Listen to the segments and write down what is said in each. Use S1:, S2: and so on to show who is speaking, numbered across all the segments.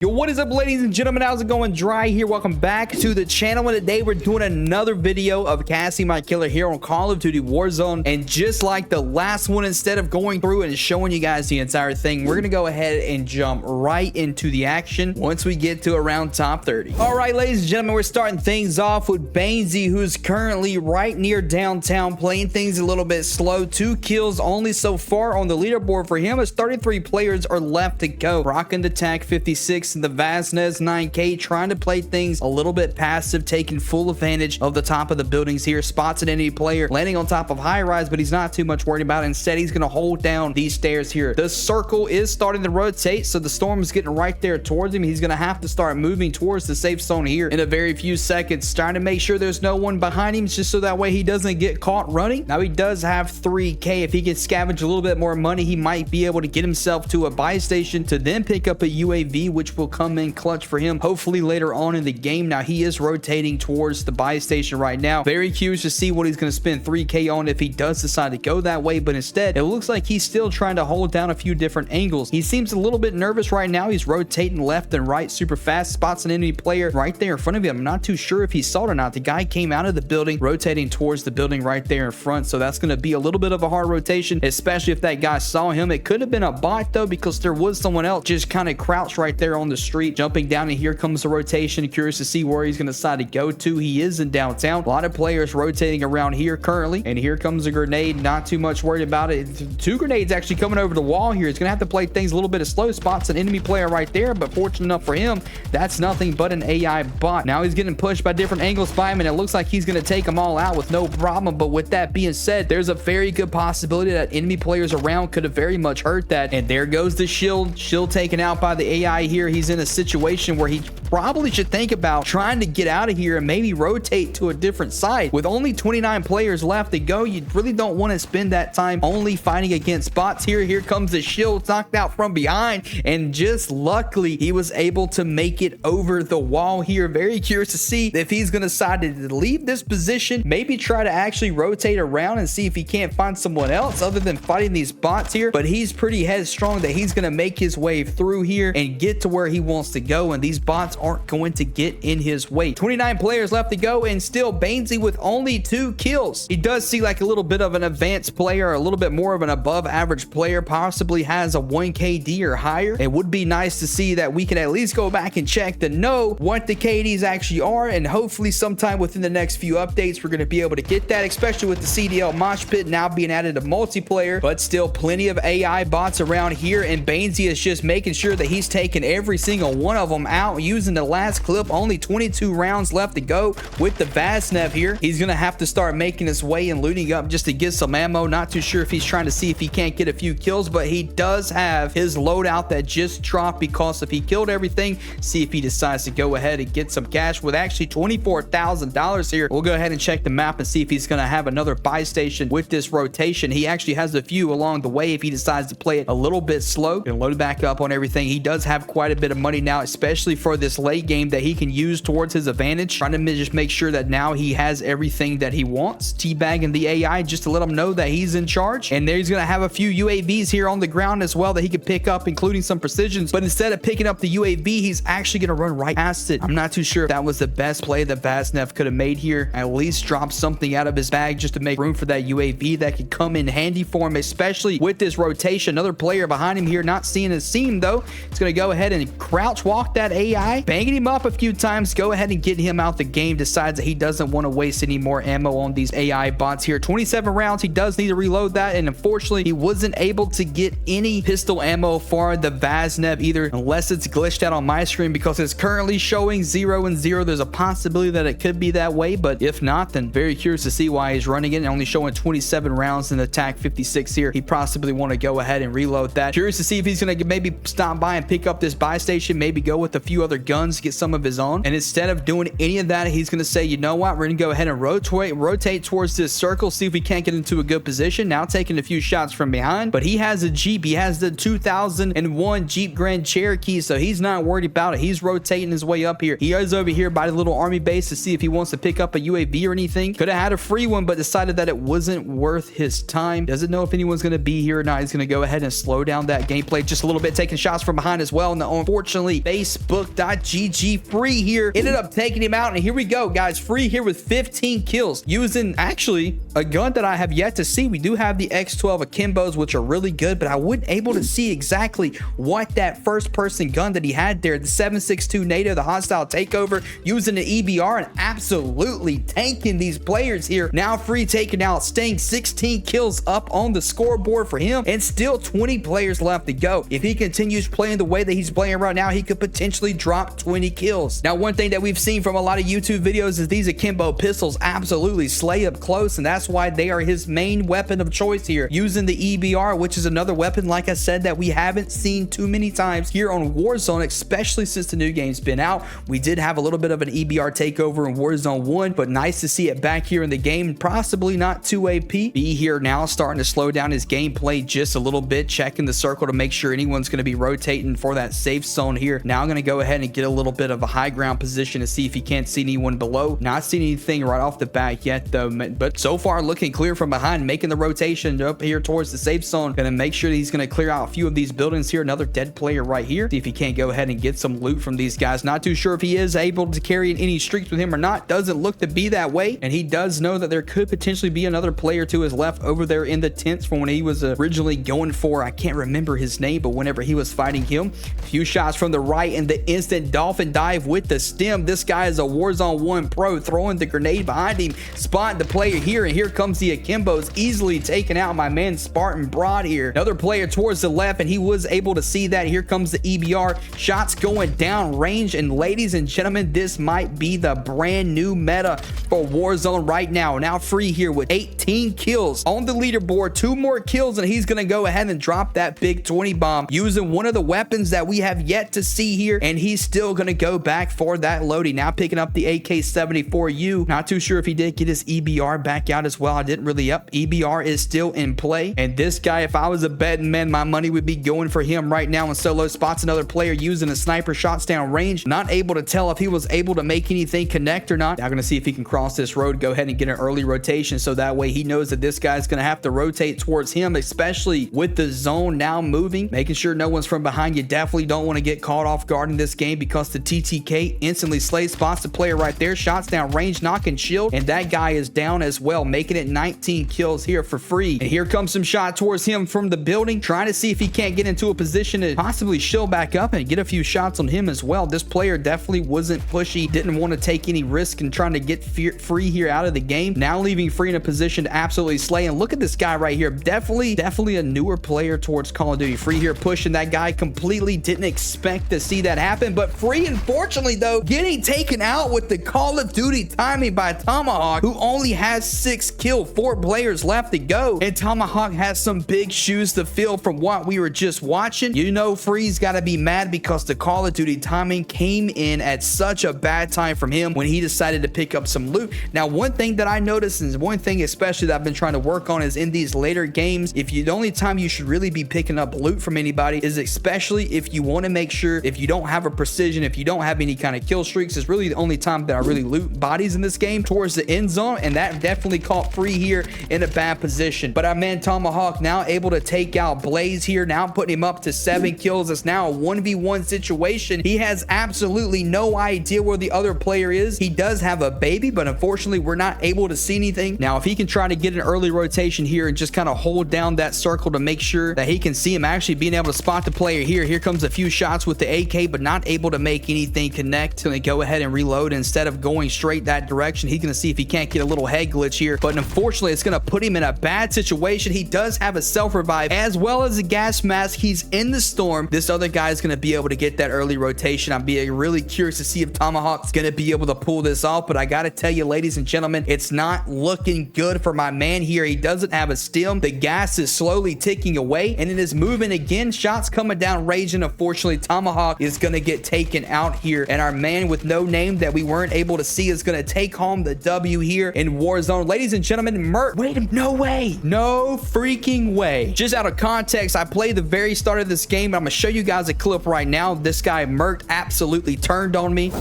S1: Yo, what is up, ladies and gentlemen? How's it going? Dry here. Welcome back to the channel. And today we're doing another video of casting my killer here on Call of Duty Warzone. And just like the last one, instead of going through and showing you guys the entire thing, we're gonna go ahead and jump right into the action once we get to around top 30. All right, ladies and gentlemen, we're starting things off with Bainsey, who's currently right near downtown, playing things a little bit slow. 2 kills only so far on the leaderboard for him, as 33 players are left to go. Rocking the TAC 56 and the Vasnes 9K, trying to play things a little bit passive, taking full advantage of the top of the buildings here. Spots an enemy player landing on top of high rise, but he's not too much worried about it. Instead, he's going to hold down these stairs here. The circle is starting to rotate, so the storm is getting right there towards him. He's going to have to start moving towards the safe zone here in a very few seconds, trying to make sure there's no one behind him, just so that way he doesn't get caught running. Now, he does have 3K. If he can scavenge a little bit more money, he might be able to get himself to a buy station to then pick up a UAV, which will come in clutch for him hopefully later on in the game. Now, he is rotating towards the buy station right now. Very curious to see what he's going to spend 3K on if he does decide to go that way, but instead it looks like he's still trying to hold down a few different angles. He seems a little bit nervous right now. He's rotating left and right super fast, spots an enemy player right there in front of him. I'm not too sure if he saw it or not. The guy came out of the building, rotating towards the building right there in front, so that's going to be a little bit of a hard rotation, especially if that guy saw him. It could have been a bot though, because there was someone else just kind of crouched right there on the street, jumping down, and here comes the rotation. Curious to see where he's going to decide to go to. He is in downtown. A lot of players rotating around here currently, and here comes a grenade. Not too much worried about it. 2 grenades actually coming over the wall here. He's going to have to play things a little bit of slow. Spots an enemy player right there, but fortunate enough for him, that's nothing but an AI bot. Now he's getting pushed by different angles by him, and it looks like he's going to take them all out with no problem. But with that being said, there's a very good possibility that enemy players around could have very much hurt that. And there goes the shield taken out by the AI here. He's in a situation where he probably should think about trying to get out of here and maybe rotate to a different side. With only 29 players left to go, you really don't want to spend that time only fighting against bots here. Here comes the shield, knocked out from behind, and just luckily he was able to make it over the wall here. Very curious to see if he's going to decide to leave this position, maybe try to actually rotate around and see if he can't find someone else other than fighting these bots here. But he's pretty headstrong that he's going to make his way through here and get to where he wants to go, and these bots aren't going to get in his way. 29 players left to go, and still Bainsey with only 2 kills. He does see like a little bit of an advanced player, a little bit more of an above average player, possibly has a 1 KD or higher. It would be nice to see that we can at least go back and check to know what the KDs actually are, and hopefully sometime within the next few updates we're going to be able to get that, especially with the CDL mosh pit now being added to multiplayer. But still plenty of AI bots around here, and Bainsey is just making sure that he's taking every single one of them out using the last clip. Only 22 rounds left to go with the Vasnev here. He's gonna have to start making his way and looting up just to get some ammo. Not too sure if he's trying to see if he can't get a few kills, but he does have his loadout that just dropped, because if he killed everything, see if he decides to go ahead and get some cash with actually $24,000 here. We'll go ahead and check the map and see if he's gonna have another buy station with this rotation. He actually has a few along the way if he decides to play it a little bit slow and load back up on everything. He does have quite a bit of money now, especially for this late game, that he can use towards his advantage. Trying to just make sure that now he has everything that he wants. Teabagging the AI just to let him know that he's in charge. And there he's going to have a few UAVs here on the ground as well that he could pick up, including some precisions. But instead of picking up the UAV, he's actually going to run right past it. I'm not too sure if that was the best play that Vasnev could have made here. At least drop something out of his bag just to make room for that UAV that could come in handy for him, especially with this rotation. Another player behind him here, not seeing his seam though. It's going to go ahead and crouch walk that AI, banging him up a few times, go ahead and get him out the game. Decides that he doesn't want to waste any more ammo on these AI bots here. 27 rounds. He does need to reload that, and unfortunately he wasn't able to get any pistol ammo for the Vasnev either, unless it's glitched out on my screen, because it's currently showing 0 and 0. There's a possibility that it could be that way, but if not, then very curious to see why he's running it and only showing 27 rounds in the TAC 56 here. He possibly want to go ahead and reload that. Curious to see if he's going to maybe stop by and pick up this buy station, maybe go with a few other guns, get some of his own. And instead of doing any of that, he's going to say, you know what, we're going to go ahead and rotate towards this circle, see if we can't get into a good position. Now taking a few shots from behind, but he has a Jeep. He has the 2001 Jeep Grand Cherokee, so he's not worried about it. He's rotating his way up here. He is over here by the little army base to see if he wants to pick up a UAV or anything. Could have had a free one, but decided that it wasn't worth his time. Doesn't know if anyone's going to be here or not. He's going to go ahead and slow down that gameplay just a little bit, taking shots from behind as well. And unfortunately, Facebook.gg Free here ended up taking him out. And here we go, guys. Free here with 15 kills using actually a gun that I have yet to see. We do have the X12 Akimbos, which are really good, but I wasn't able to see exactly what that first person gun that he had there, the 7.62 NATO, the hostile takeover, using the EBR and absolutely tanking these players here. Now Free taken out, staying 16 kills up on the scoreboard for him, and still 20 players left to go. If he continues playing the way that he's playing right now, he could potentially drop 20 kills. Now, one thing that we've seen from a lot of YouTube videos is these akimbo pistols absolutely slay up close, and that's why they are his main weapon of choice here, using the EBR, which is another weapon, like I said, that we haven't seen too many times here on Warzone, especially since the new game's been out. We did have a little bit of an EBR takeover in Warzone 1, but nice to see it back here in the game. Possibly not too AP. B here now starting to slow down his gameplay just a little bit, checking the circle to make sure anyone's going to be rotating for that safe zone here. Now I'm going to go ahead and get a little bit of a high ground position to see if he can't see anyone below. Not seeing anything right off the bat yet though, but so far looking clear from behind, making the rotation up here towards the safe zone. Going to make sure that he's going to clear out a few of these buildings here. Another dead player right here. See if he can't go ahead and get some loot from these guys. Not too sure if he is able to carry any streaks with him or not. Doesn't look to be that way, and he does know that there could potentially be another player to his left over there in the tents from when he was originally going for, I can't remember his name, but whenever he was fighting him. A few shots from the right and the instant dolphin dive with the stem. This guy is a Warzone 1 pro, throwing the grenade behind him, spotting the player here, and here comes the Akimbos, easily taking out my man Spartan Broad here. Another player towards the left, and he was able to see that. Here comes the EBR, shots going down range, and ladies and gentlemen, this might be the brand new meta for Warzone right now. Now Free here with 18 kills on the leaderboard, 2 more kills, and he's gonna go ahead and drop that big 20 bomb using one of the weapons that we have yet to see here, and he's still gonna go back for that loading. Now picking up the AK-74U. Not too sure if he did get his EBR back out as well. I didn't really up. EBR is still in play, and this guy, if I was a betting man, my money would be going for him right now. And solo spots another player using a sniper, shots down range. Not able to tell if he was able to make anything connect or not. Now gonna see if he can cross this road, go ahead and get an early rotation, so that way he knows that this guy's gonna have to rotate towards him, especially with the zone now moving, making sure no one's from behind. You definitely don't want to get caught off guard in this game, because the TTK instantly slays, spots the player right there, shots down range, knocking shield, and that guy is down as well, making it 19 kills here for Free. And here comes some shot towards him from the building, trying to see if he can't get into a position to possibly shield back up and get a few shots on him as well. This player definitely wasn't pushy, didn't want to take any risk and trying to get Free here out of the game. Now leaving Free in a position to absolutely slay. And look at this guy right here, definitely a newer player towards Call of Duty. Free here pushing that guy, completely didn't expect to see that happen, but Free, unfortunately though, getting taken out with the Call of Duty timing by Tomahawk, who only has 6 kills, 4 players left to go, and Tomahawk has some big shoes to fill from what we were just watching. You know Free's got to be mad because the Call of Duty timing came in at such a bad time from him when he decided to pick up some loot. Now, one thing that I noticed, and one thing especially that I've been trying to work on, is in these later games, the only time you should really be picking up loot from anybody is especially if you want to make sure, if you don't have a precision, if you don't have any kind of kill streaks, is really the only time that I really loot bodies in this game, towards the end zone, and that definitely caught Free here in a bad position. But our man Tomahawk now able to take out Blaze here, now putting him up to 7 kills. It's now a 1v1 situation. He has absolutely no idea where the other player is. He does have a baby, but unfortunately we're not able to see anything. Now if he can try to get an early rotation here and just kind of hold down that circle to make sure that he can see him, actually being able to spot the player here. Here comes a few shots with the AK, but not able to make anything connect. So they go ahead and reload. Instead of going straight that direction, he's going to see if he can't get a little head glitch here, but unfortunately it's going to put him in a bad situation. He does have a self-revive as well as a gas mask. He's in the storm. This other guy is going to be able to get that early rotation. I'm being really curious to see if Tomahawk's going to be able to pull this off, but I got to tell you, ladies and gentlemen, it's not looking good for my man here. He doesn't have a stem. The gas is slowly ticking away, and it is moving again. Shots coming down range, and unfortunately Tomahawk is going to get taken out here, and our man with no name that we weren't able to see is going to take home the W here in Warzone. Ladies and gentlemen, wait, no way, no freaking way. Just out of context, I played the very start of this game. I'm gonna show you guys a clip right now. This guy Mert absolutely turned on me.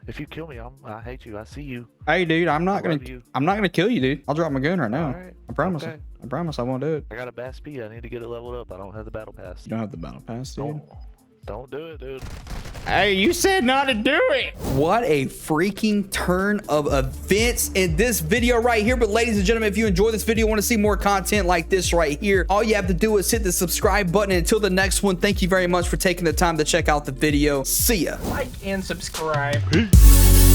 S2: If you kill me, I hate you. I see you.
S1: Hey, dude, I'm not gonna kill you, dude. I'll drop my gun right now.
S2: Right.
S1: I promise.
S2: Okay.
S1: I promise I won't do it.
S2: I got a bad speed. I need to get it leveled up. I don't have the battle pass.
S1: You don't have the battle pass, dude.
S2: Oh. Don't do it, dude.
S3: Hey, you said not to do it.
S1: What a freaking turn of events in this video right here. But ladies and gentlemen, if you enjoy this video, want to see more content like this right here, all you have to do is hit the subscribe button. Until the next one, thank you very much for taking the time to check out the video. See ya.
S3: Like and subscribe. Peace.